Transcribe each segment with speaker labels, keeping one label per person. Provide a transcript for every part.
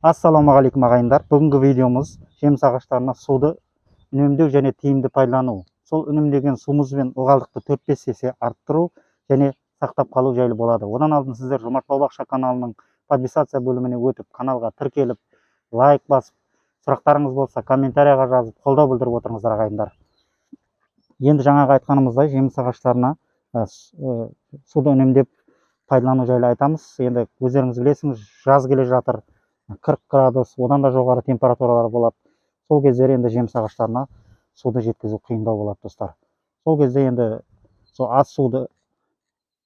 Speaker 1: Ассалаумағалейкум ағайындар. Бүгінгі видеомыз жеміс ағаштарына суды үнемдеу және тиімді пайдалану. Сол үнемдеген суымыз бен ылғалдықты 4-5 есе арттыру және сақтап қалу жайлы болады. Одан алдын сіздер Жомарт бау-бақша каналының подписация бөліміне өтіп, каналға тіркеліп, лайк басып, сұрақтарыңыз болса комментарияға жазып, қолдау білдіріп отырыңыздар ағайындар. Енді жаңағы айтқанымыздай жеміс ағаштарына суды үнемдеп пайдалану жайлы айтамыз. Енді өздеріңіз білесіңіз, жаз келе жатыр, 40 градус, одан да жоғары температуралар болады. Сол кездері енді жеміс ағаштарына суды жеткізу қиындау болады, достар. Сол кезде енді сол аз суды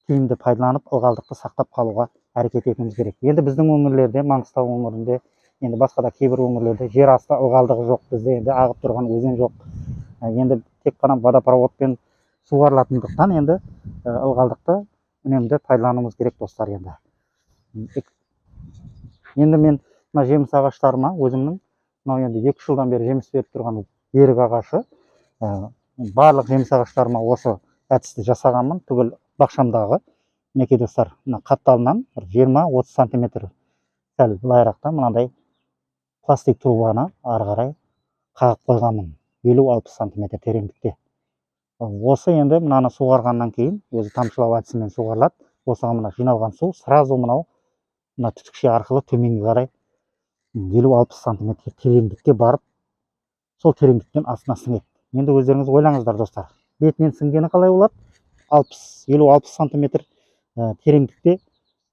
Speaker 1: тиімді пайдаланып, ылғалдықты сақтап қалуға әрекет етуіміз керек. Енді біздің өңірлерде, Маңғыстау өңірінде, енді басқа да кейбір өңірлерде жер асты ылғалдығы жоқ, бізде енді ағып тұрған өзен жоқ. Енді тек қана водопроводпен суғарылатындықтан енді ылғалдықты үнемді пайдалануымыз керек, достар. Енді мен мына жеміс ағаштарыма өзімнің мынау енді 2 жылдан бері жеміс беріп тұрған берік ағашы, барлық жеміс ағаштарыма осы әдісті жасағанмын. Түгел бақшамдағы, мінекей достар, мына қапталынан 20-30 сантиметр сәл былайырақта мынандай пластик трубаны ары қарай қағып қойғанмын, 50-60 сантиметр тереңдікте. Осы енді мынаны суғарғаннан кейін өзі тамшылау әдісімен суғарылады. Осыған мына жиналған су сразу мына түтікше арқылы төменге қарай 50-60 сантиметр тереңдікке барып, сол тереңдіктен астына сіңеді. Енді өздеріңіз ойлаңыздар, достар, бетінен сіңгені қалай болады? 50-60 сантиметр тереңдікте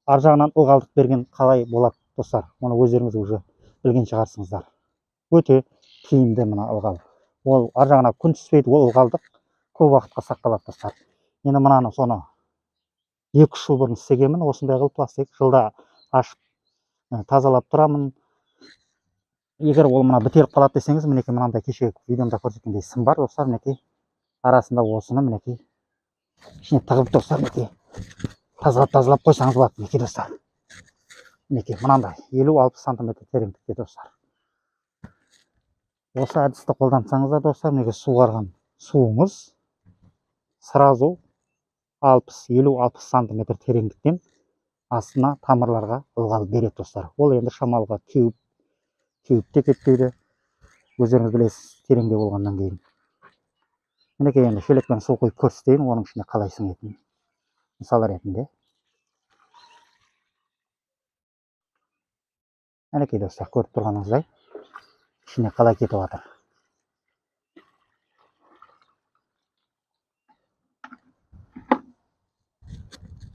Speaker 1: ар жағынан ылғалдық берген қалай болады, достар? Оны өздеріңіз уже білген шығарсыңыздар. Өте тиімді мына ылғал. Ол ар жағына күн түспейді, ол ылғалдық көп уақытқа сақталады, достар. Енді мынаны соны 2-3 жыл бұрын істегенмін, осындай қылып пластик жылда ашып тазалап тұрамын. Егер ол мына бітеліп қалады десеңіз, мінекей мынандай кеше видеомда көрсеткендей сым бар, достар. Мінекей арасында осыны мінекей ішіне тығып, достар, мінекей тазалап қойсаңыз болады, мінекей достар. Мінекей мынандай 50-60 сантиметр тереңдікте, достар. Осы әдісті қолдансаңыздар, достар, мінекей суғарған суыңыз сразу 50-60 сантиметр тереңдіктен астына тамырларға ылғал береді, достар. Ол енді шамалға кеуіп те кетпейді, өздеріңіз білесіз, тереңде болғаннан кейін. Мінекей енді шелекпен су құйып көрсетейін, оның ішіне қалай сіңетінін, мысал ретінде. Мінекей достар, көріп тұрғаныңыздай ішіне қалай кетіп жатыр.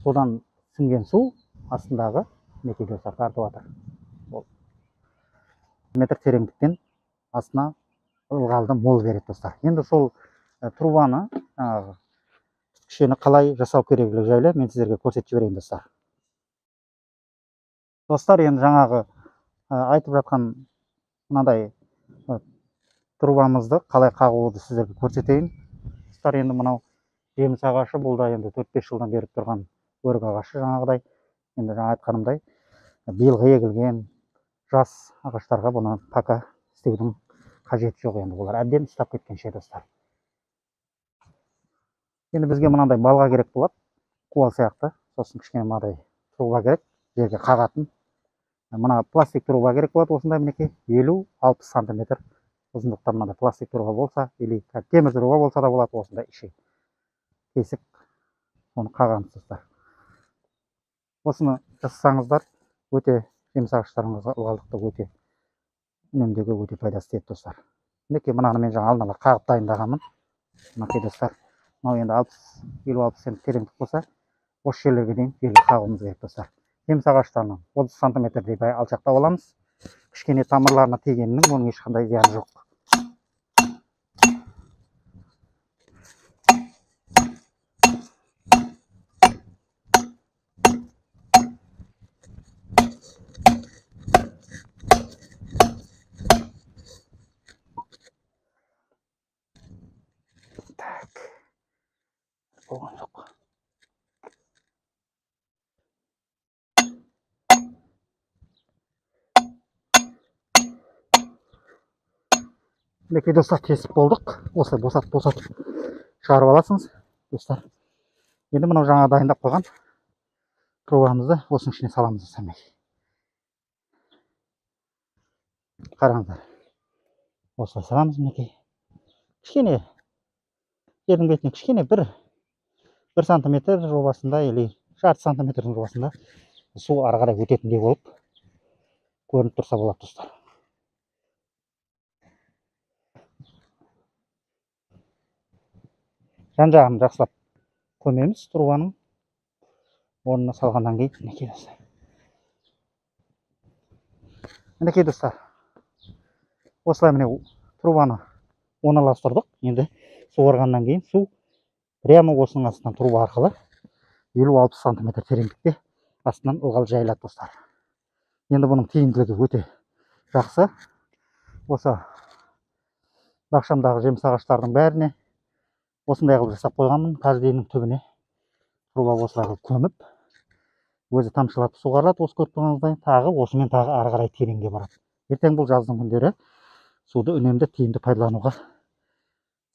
Speaker 1: Содан сіңген су астындағы мінекей достар тартып жатыр. Метр тереңдіктен астына ылғалды мол береді, достар. Енді сол трубаны түтікшені қалай жасау керектігі жайлы мен сіздерге көрсетіп жіберейін, достар. Достар, енді жаңағы айтып жатқан мынадай трубамызды қалай қағуды сіздерге көрсетейін. Достар, енді мынау жеміс ағашы, бұл да енді 4-5 жылдан беріп тұрған өрік ағашы, жаңағыдай. Енді жаңа айтқанымдай, биылғы егілген жас ағаштарға бұны пока істеудің қажеті жоқ, енді олар әбден ұстап кеткенше, достар. Енді бізге мынандай балға керек болады, қуал сияқты. Сосын кішкене мынадай труба керек, жерге қағатын. Мына пластик труба керек болады, осындай мінекей 50-60 сантиметр ұзындықта мынандай пластик труба болса, или темір труба болса да болады, осындай іші кесіп оны қағамыз, достар. Осыны жасасаңыздар, өте жеміс ағаштарыңызға ылғалдықты өте үнемдеуге өте пайдасы тиеді, достар. Мінекей мынаны мен жаңа алдын ала қағып дайындағанмын. Мінекей достар, мынау енді 50-60 см тереңдік болса, осы жерлерге дейін жерге қағуымыз керек, достар. Жеміс ағаштарынан 30 сантиметрдей алшақтап аламыз. Кішкене тамырларына тигенінің оның ешқандай зияны жоқ. Болған жоқ. Мінекей достар, кесіп болдық. Осылай босатып шығарып аласыңыз, достар. Енді мынау жаңа дайындап қойған трубамызды осының ішіне саламыз, достар. Қараңыздар. Осылай саламыз мінекей. Кішкене жердің бетіне кішкене бір сантиметр жобасында или жарты сантиметрдің жобасында су ары қарай өтетіндей болып көрініп тұрса болады достар. Жан жағын жақсылап көмеміз трубаның орнына салғаннан кейін. Мінекей достар, осылай міне трубаны орналастырдық. Енді суарғаннан кейін су прямо осының астынан труба арқылы 50-60 сантиметр тереңдікте астынан ылғал жайылады достар. Енді бұның тиімділігі өте жақсы. Осы бақшамдағы жеміс ағаштардың бәріне осындай қылып жасап қойғанмын. Каждыйының түбіне труба осылай қылып көміп, өзі тамшылатып суғарылады. Осы көріп тұрғаныңыздай тағы осымен тағы ары қарай тереңге барады. Ертең бұл жаздың күндері суды үнемді тиімді пайдалануға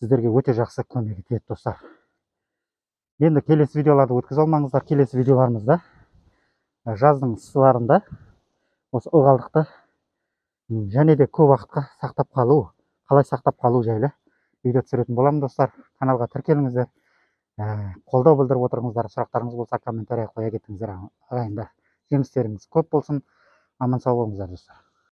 Speaker 1: сіздерге өте жақсы көмегі тиеді достар. Енді келесі видеоларды өткізе алмаңыздар. Келесі видеоларымызда жаздың ыстыларында осы ылғалдықты және де көп уақытқа сақтап қалу, қалай сақтап қалу жайлы видео түсіретін боламын достар. Каналға тіркеліңіздер. Қолдау білдіріп отырыңыздар. Сұрақтарыңыз болса комментария қоя кетіңіздер ағайындар. Жемістеріңіз көп болсын. Аман сау болыңыздар достар.